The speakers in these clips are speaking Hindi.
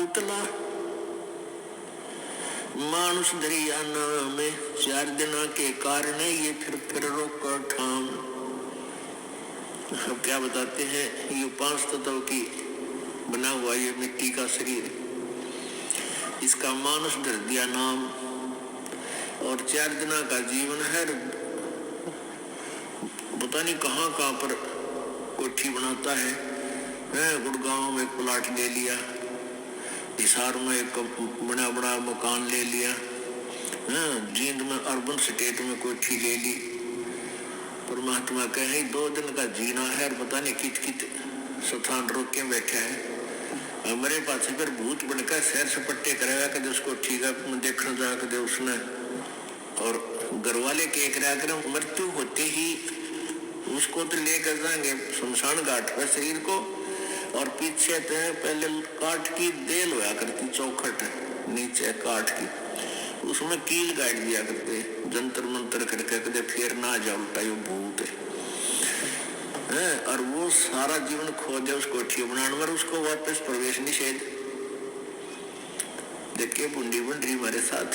पूतला मानुष दरियाना में 4 दिना के कारण ये फिर रोका ठाम। अब क्या बताते हैं, ये 5 तत्व की बना हुआ ये मिट्टी का शरीर, इसका मानुष धर दिया नाम, और 4 दिना का जीवन है। पता नहीं कहाँ कहाँ पर कोठी बनाता है, गुड़गांव में एक प्लाट ले लिया, हिसार में एक बड़ा मकान ले लिया, जींद में अर्बन स्टेट में कोठी ले ली। परमात्मा कहे 2 दिन का जीना है और पता नहीं कित कित स्थान रोक के बैठा है। हमारे पास फिर भूत बनकर शहर सपट्टे करेगा, कदे उसको ठीक है देखना जा, कदे उसने, और घर वाले के कर मृत्यु होते ही उसको तो लेकर जाएंगे शमशान घाट पर शरीर को, और पीछे तो पहले काठ की देल हुआ करती, चौखट नीचे काठ की, उसमें कील गाड़ दिया करते, जंतर मंतर करके कदे फिर ना जा उल्टा यो भूत है। और वो सारा जीवन खो दे उस कोठी बनाने में, उसको वापस प्रवेश निषेध। देखिए बुंडी बन रही हमारे साथ,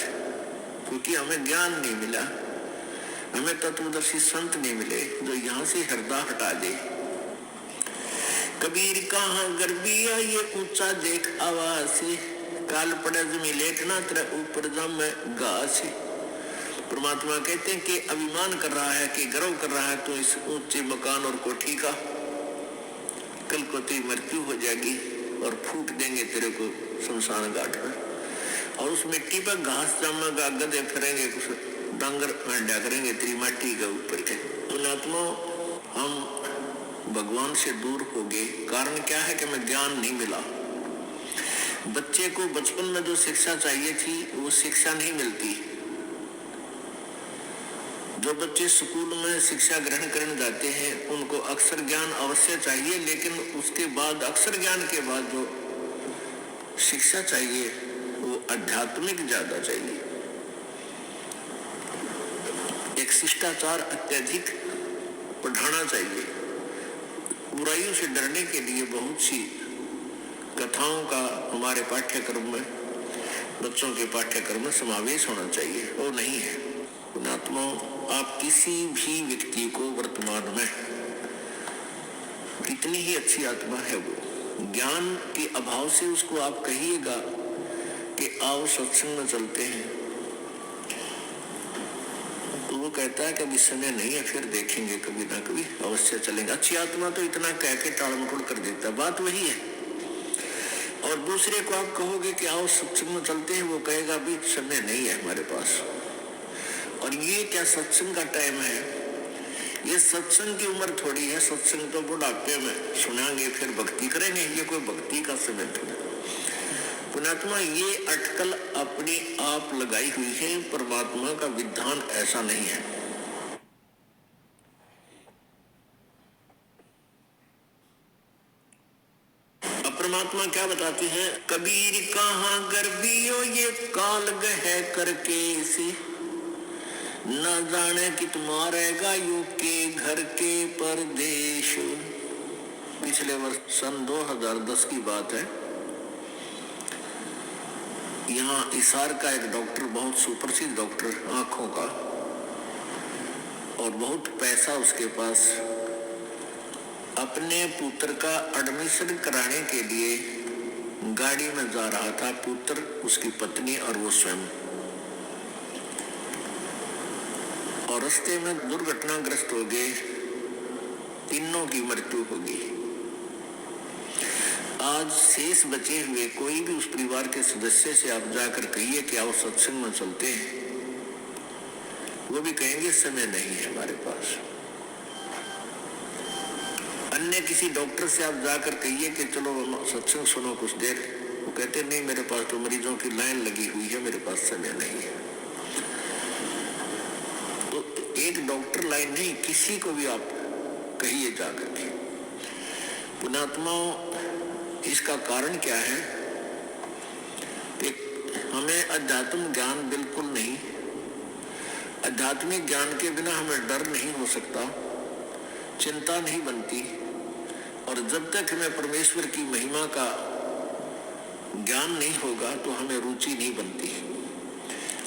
क्योंकि हमें ज्ञान नहीं मिला, हमें तत्वदर्शी संत नहीं मिले जो यहाँ से हृदय हटा दे। कबीर कहाँ गर्बिया ये ऊंचा देख आवासी, काल पड़े जमी लेटना तेरा ऊपर जम घासी। परमात्मा कहते हैं कि अभिमान कर रहा है, कि गर्व कर रहा है तो इस ऊंचे मकान और कोठी का, कल को तेरी मृत्यु हो जाएगी और फूट देंगे तेरे को शमशान घाट पर, और उस मिट्टी पर घास जमेगा, गधे फिरेंगे, कुछ डांगर अंडा करेंगे तेरी माटी के ऊपर के। पुणात्मा हम भगवान से दूर हो गए, कारण क्या है कि हमें ज्ञान नहीं मिला। बच्चे को बचपन में जो शिक्षा चाहिए थी वो शिक्षा नहीं मिलती। जो बच्चे स्कूल में शिक्षा ग्रहण करने जाते हैं उनको अक्षर ज्ञान अवश्य चाहिए, लेकिन उसके बाद अक्षर ज्ञान के बाद जो शिक्षा चाहिए वो आध्यात्मिक ज्यादा चाहिए। एक शिष्टाचार अत्यधिक पढ़ाना चाहिए। बुराइयों से डरने के लिए बहुत सी कथाओं का हमारे पाठ्यक्रम में, बच्चों के पाठ्यक्रम में समावेश होना चाहिए, वो नहीं है। पुणात्मा, आप किसी भी व्यक्ति को वर्तमान में कितनी ही अच्छी आत्मा है वो, ज्ञान के अभाव से उसको आप कहिएगा कि आओ सत्संग में चलते हैं, तो वो कहता है कि अभी समय नहीं है, फिर देखेंगे, कभी ना कभी अवश्य चलेंगे। अच्छी आत्मा तो इतना कह के टाल मटोल कर देता, बात वही है। और दूसरे को आप कहोगे कि आओ सत्संग में चलते हैं, वो कहेगा अभी समय नहीं है हमारे पास। और ये क्या सत्संग का टाइम है? ये सत्संग की उम्र थोड़ी है, सत्संग तो बुढ़ापे में सुनाएंगे फिर भक्ति करेंगे, ये कोई भक्ति का समय थोड़ा। पुणात्मा, ये अटकल अपने आप लगाई हुई है, परमात्मा का विधान ऐसा नहीं है। परमात्मा क्या बताते हैं, कबीर कहाँ गर्बियो ये काल गह करके से, न जाने कि तुम्हारेगा यू के घर के परदेश। पिछले वर्ष सन 2010 की बात है। यहाँ इसार का एक डॉक्टर, बहुत सुप्रसिद्ध डॉक्टर आंखों का, और बहुत पैसा उसके पास, अपने पुत्र का एडमिशन कराने के लिए गाड़ी में जा रहा था, पुत्र, उसकी पत्नी और वो स्वयं, और रास्ते में दुर्घटनाग्रस्त हो गए, तीनों की मृत्यु हो गई। आज शेष बचे हुए कोई भी उस परिवार के सदस्य से आप जाकर कहिए कि आओ सत्संग में चलते हैं, वो भी कहेंगे समय नहीं है हमारे पास। अन्य किसी डॉक्टर से आप जाकर कहिए कि चलो सत्संग सुनो कुछ देर, वो कहते नहीं मेरे पास तो मरीजों की लाइन लगी हुई है, मेरे पास समय नहीं है। तो एक डॉक्टर लाइन नहीं, किसी को भी आप कहिए जाकर के। पुणात्माओं, इसका कारण क्या है कि हमें अध्यात्म ज्ञान बिल्कुल नहीं, आध्यात्मिक ज्ञान के बिना हमें डर नहीं हो सकता, चिंता नहीं बनती, और जब तक हमें परमेश्वर की महिमा का ज्ञान नहीं होगा तो हमें रुचि नहीं बनती।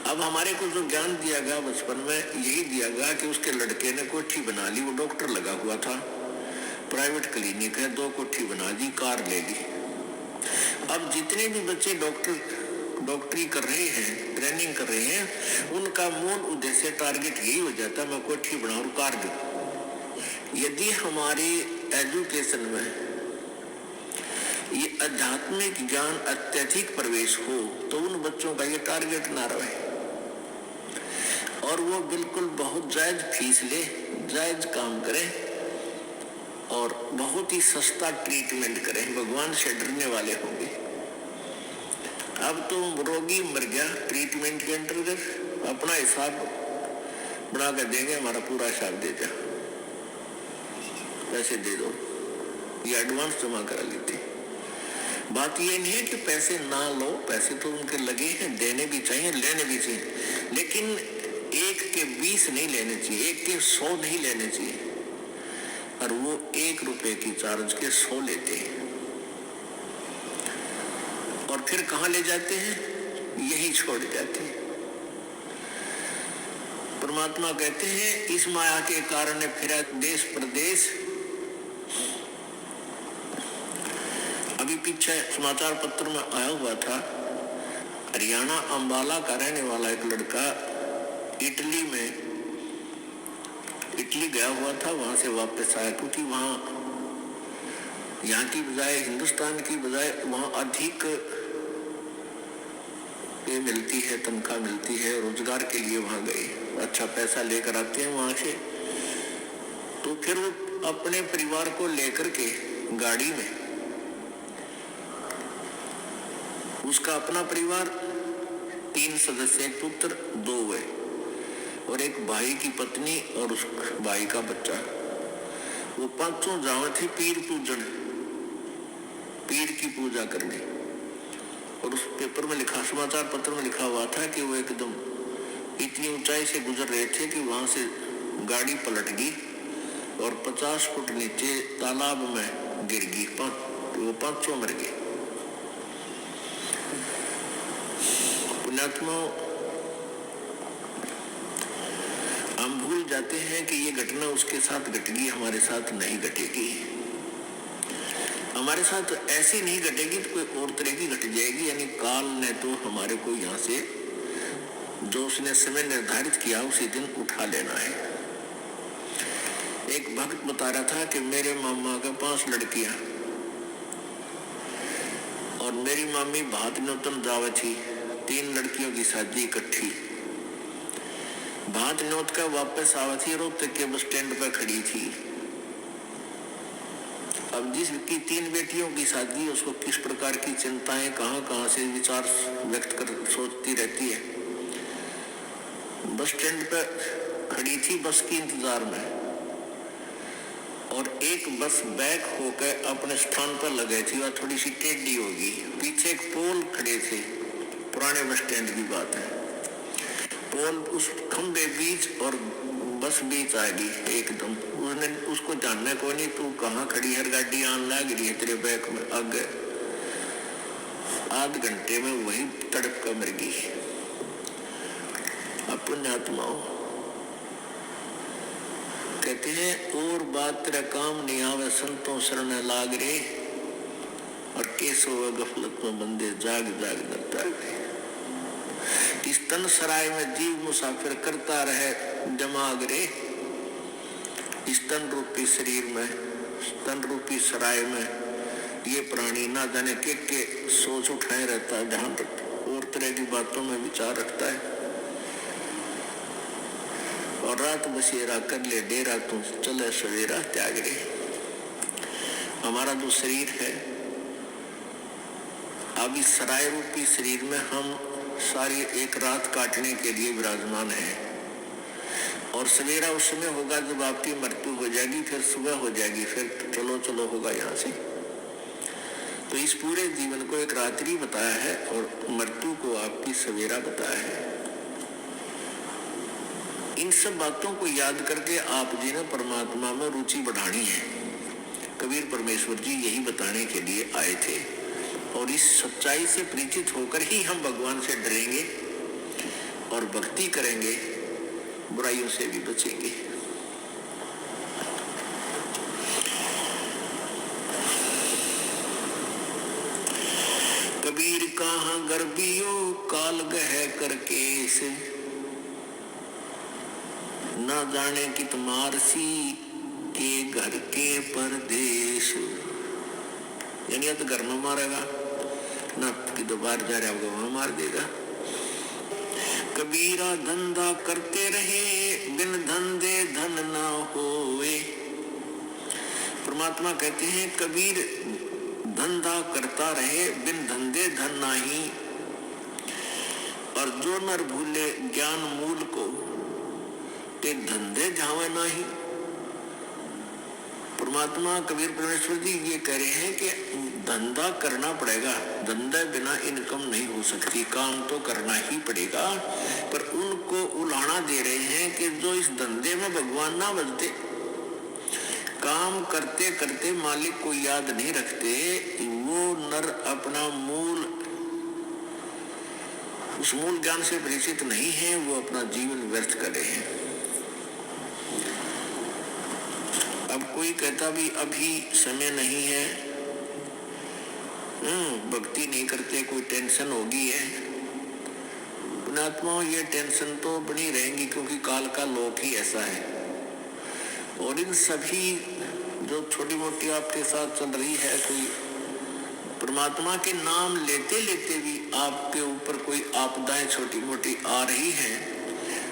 अब हमारे को जो ज्ञान दिया गया बचपन में, यही दिया गया कि उसके लड़के ने कोठी बना ली, वो डॉक्टर लगा हुआ था, प्राइवेट क्लिनिक है, 2 कोठी बना दी, कार ले ली। अब जितने भी बच्चे डॉक्टरी कर रहे हैं, ट्रेनिंग कर रहे हैं, उनका मूल उद्देश्य, टारगेट यही हो जाता है, मैं कोठी बनाऊं और कार दूं। यदि हमारी एजुकेशन में ये आध्यात्मिक ज्ञान अत्यधिक प्रवेश हो तो उन बच्चों का ये टारगेट ना रहे और वो बिल्कुल बहुत जायज फीस ले, जायज काम करें और बहुत ही सस्ता ट्रीटमेंट करें, भगवान से डरने वाले होंगे। अब तो रोगी मर गया, ट्रीटमेंट के अंतर्गत अपना हिसाब बना कर देंगे, हमारा पूरा हिसाब दे जा, पैसे दे दो, ये एडवांस जमा करा लेते। बात ये नहीं है कि पैसे ना लो, पैसे तो उनके लगे हैं, देने भी चाहिए, लेने भी चाहिए, लेकिन 1 के 20 नहीं लेने चाहिए, 1 के 100 नहीं लेने चाहिए। और वो 1 रुपए की चार्ज के 100 लेते हैं और फिर कहाँ ले जाते हैं, यही छोड़ जाते हैं। परमात्मा कहते हैं इस माया के कारण फिरा देश प्रदेश। अभी पीछे समाचार पत्र में आया हुआ था, हरियाणा अंबाला का रहने वाला एक लड़का इटली गया हुआ था, वहां से वापस आया क्योंकि वहां यहाँ की बजाय, हिंदुस्तान की बजाय वहां अधिक ये मिलती है, तनख्वाह मिलती है, रोजगार के लिए वहां गए, अच्छा पैसा लेकर आते हैं वहां से। तो फिर वो अपने परिवार को लेकर के गाड़ी में, उसका अपना परिवार 3 सदस्य, एक पुत्र 2 है और एक भाई की पत्नी और उस भाई का बच्चा, वो 5 जावे थे पीर पूजन, पीर की पूजा करने। और उस पेपर में लिखा, समाचार पत्र में लिखा हुआ था कि वो एकदम इतनी ऊंचाई से गुजर रहे थे कि वहां से गाड़ी पलट गई और 50 फुट नीचे तालाब में गिर गई, वो 5 मर गए। पुण्यात्मा, हम भूल जाते हैं कि ये घटना उसके साथ घट गई, हमारे साथ नहीं घटेगी। हमारे साथ ऐसी नहीं घटेगी तो कोई और तरह की घट जाएगी, यानी काल ने तो हमारे को यहाँ से जो उसने समय निर्धारित किया उसी दिन उठा लेना है। एक भक्त बता रहा था कि मेरे मामा का 5 लड़कियां और मेरी मामी भात नौतन जावे थी, 3 लड़कियों की शादी इकट्ठी, भात नौत का वापस आवा थी, रोहतक के बस स्टैंड पर खड़ी थी। अब जिसकी 3 बेटियों की शादी, उसको किस प्रकार की चिंताएं, कहां से विचार व्यक्त कर सोचती रहती है। बस स्टैंड पर खड़ी थी बस के इंतजार में और एक बस बैक होकर अपने स्थान पर लगे थी, वह थोड़ी सी टेढ़ी होगी, पीछे एक पोल खड़े थे, पुराने बस स्टैंड की बात है, पोल उस खंबे बीच और बस बीच आ गई एकदम। उसने उसको जानने को नहीं, तू कहाँ खड़ी है, गाड़ी आन लग रही है तेरे बैक में, आगे आध घंटे में वही तड़प कर मर गई। अपने आत्माओं कहते हैं और बात तेरा काम नहीं आवे, संतों शरण लाग रे और केसो गफलत में बंदे जाग जाग नता गए। इस तन सराय में जीव मुसाफिर करता रहे जमाग रे, इस तन रूपी शरीर में, तन रूपी सराय में ये प्राणी ना जाने के सोच उठाए रहता है, जहां तक और तरह की बातों में विचार रखता है और रात बसेरा कर ले डेरा, तू चले सवेरा त्याग रे। हमारा जो शरीर है, अब इस सराय रूपी शरीर में हम सारी एक रात काटने के लिए विराजमान है और सवेरा उस समय होगा जब आपकी मृत्यु हो जाएगी, फिर सुबह हो जाएगी, फिर चलो चलो होगा यहाँ से। तो इस पूरे जीवन को एक रात्रि बताया है और मृत्यु को आपकी सवेरा बताया है। इन सब बातों को याद करके आप जी ने परमात्मा में रुचि बढ़ानी है। कबीर परमेश्वर जी यही बताने के लिए आए थे और इस सच्चाई से परिचित होकर ही हम भगवान से डरेंगे और भक्ति करेंगे, बुराइयों से भी बचेंगे। कबीर कहाँ गर्भियो काल गह करके से, ना जाने कित मारसी के घर के परदेश। यानी या तो घर में मारेगा, ना कि बाहर जा रहा होगा वहां मार देगा। कबीरा धंधा करते रहे बिन धंधे धन ना होए। परमात्मा कहते हैं कबीर धंधा करता रहे बिन धंधे धन नाही, और जो नर भूले ज्ञान मूल को ते धंधे झावे नाही। परमात्मा कबीर परमेश्वर जी ये कह रहे हैं कि धंधा करना पड़ेगा, धंधे बिना इनकम नहीं हो सकती, काम तो करना ही पड़ेगा। पर उनको उलाहना दे रहे हैं कि जो इस धंधे में भगवान ना बजते, काम करते करते मालिक को याद नहीं रखते, वो नर अपना उस मूल ज्ञान से परिचित नहीं है, वो अपना जीवन व्यर्थ कर रहे हैं। अब कोई कहता भी अभी समय नहीं है, भक्ति नहीं करते, कोई टेंशन होगी है। पुण्यात्माओं, ये टेंशन तो बनी रहेंगी क्योंकि काल का लोक ही ऐसा है। और इन सभी जो छोटी मोटी आपके साथ चल रही है, कोई परमात्मा के नाम लेते लेते भी आपके ऊपर कोई आपदाएं छोटी मोटी आ रही हैं,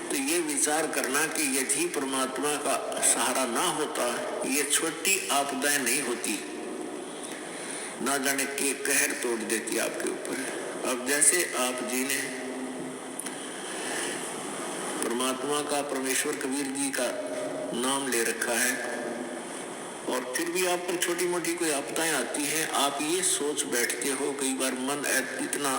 तो ये विचार करना कि यदि परमात्मा का सहारा ना होता, ये छोटी आपदाएं नहीं होती, ना जाने के कहर तोड़ देती आपके ऊपर। अब जैसे आप जी ने परमात्मा का, परमेश्वर कबीर जी का नाम ले रखा है, और फिर भी आप पर छोटी मोटी कोई आपदाएं आती हैं, आप ये सोच बैठते हो, कई बार मन इतना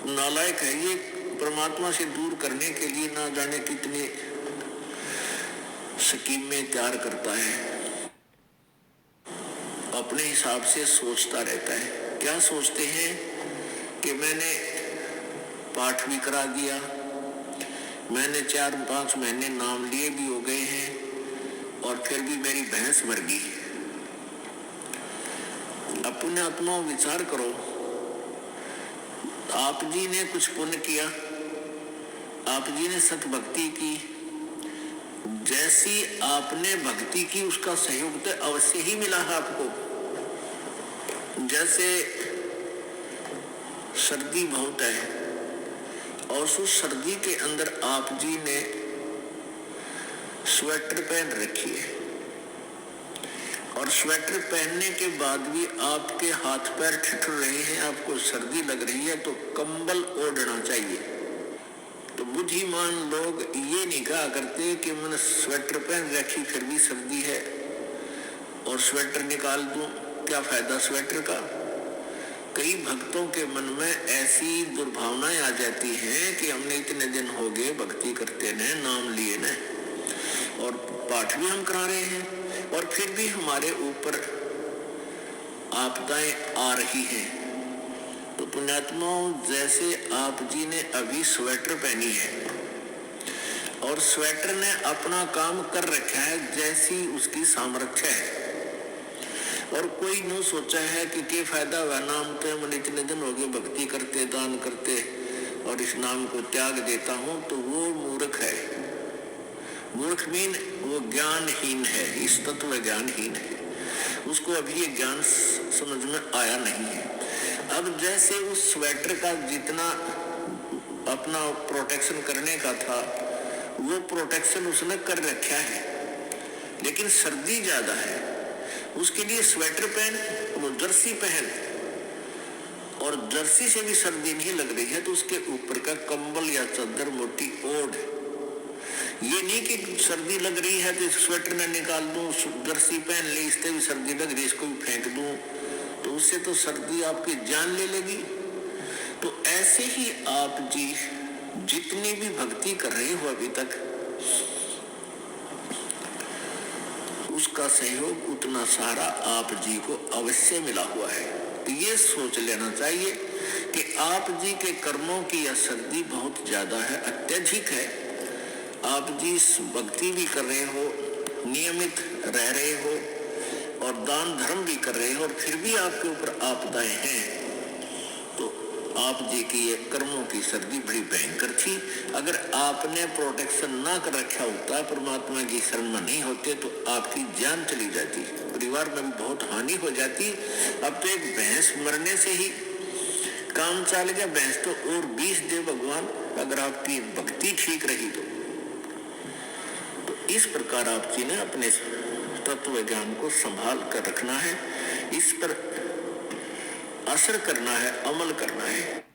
नालायक है, ये परमात्मा से दूर करने के लिए ना जाने कितने स्कीमें तैयार करता है, अपने हिसाब से सोचता रहता है। क्या सोचते हैं कि मैंने पाठ भी करा दिया, मैंने 4-5 महीने नाम लिए भी हो गए हैं, और फिर भी मेरी भैंस मर गई। अपने आत्मा विचार करो, आप जी ने कुछ पुण्य किया, आप जी ने सत भक्ति की, जैसी आपने भक्ति की उसका सहयोग तो अवश्य ही मिला है आपको। जैसे सर्दी बहुत है और उस सर्दी के अंदर आप जी ने स्वेटर पहन रखी है, और स्वेटर पहनने के बाद भी आपके हाथ पैर ठिठुर रहे हैं, आपको सर्दी लग रही है, तो कंबल ओढ़ना चाहिए। तो बुद्धिमान लोग ये नहीं कहा करते कि मैंने स्वेटर पहन रखी फिर भी सर्दी है और स्वेटर निकाल दूं, क्या फायदा स्वेटर का। कई भक्तों के मन में ऐसी दुर्भावनाएं आ जाती हैं कि हमने इतने दिन हो गए भक्ति करते न, नाम लिए न, और पाठ भी हम करा रहे हैं, और फिर भी हमारे ऊपर आपदाएं आ रही हैं। तो पुण्यात्माओं, जैसे आप जी ने अभी स्वेटर पहनी है और स्वेटर ने अपना काम कर रखा है जैसी उसकी सामर्थ्य है, और कोई न सोचा है कि क्या फायदा हुआ, नाम तो मैंने इतने दिन हो गए भक्ति करते, दान करते, और इस नाम को त्याग देता हूं, तो वो मूर्ख है। मूर्ख मीन वो ज्ञानहीन है, इस तत्व ज्ञानहीन है, उसको अभी ये ज्ञान समझ में आया नहीं है। अब जैसे उस स्वेटर का जितना अपना प्रोटेक्शन करने का था, वो प्रोटेक्शन उसने कर रखा है, लेकिन सर्दी ज्यादा है, उसके लिए स्वेटर पहन, वो जर्सी पहन, और जर्सी से भी सर्दी नहीं लग रही है तो उसके ऊपर का कंबल या चादर मोटी ओढ़। ये नहीं कि सर्दी लग रही है तो स्वेटर में निकाल दूं, जर्सी पहन ले, इससे भी सर्दी लग रही है इसको भी फेंक दूं, तो उससे तो सर्दी आपकी जान ले लेगी। तो ऐसे ही आप जी जितनी भी भक्ति कर रहे हो अभी तक, उसका सहयोग उतना सारा आप जी को अवश्य मिला हुआ है। ये सोच लेना चाहिए कि आप जी के कर्मों की यह सर्दी बहुत ज्यादा है, अत्यधिक है। आप जी भक्ति भी कर रहे हो, नियमित रह रहे हो और दान धर्म भी कर रहे हो, और फिर भी आपके ऊपर आपदाएं हैं, तो आप जी की ये कर्मों की सर्दी बड़ी भयंकर थी। अगर आपने प्रोटेक्शन ना कर रखा होता, परमात्मा की शरण में नहीं होते, तो आपकी जान चली जाती, परिवार में भी बहुत हानि हो जाती। अब तो एक भैंस मरने से ही काम चल गया, भैंस तो और 20 दे भगवान, अगर आपकी भक्ति ठीक रही तो इस प्रकार आप जी ने अपने तत्व ज्ञान को संभाल कर रखना है, इस पर असर करना है, अमल करना है।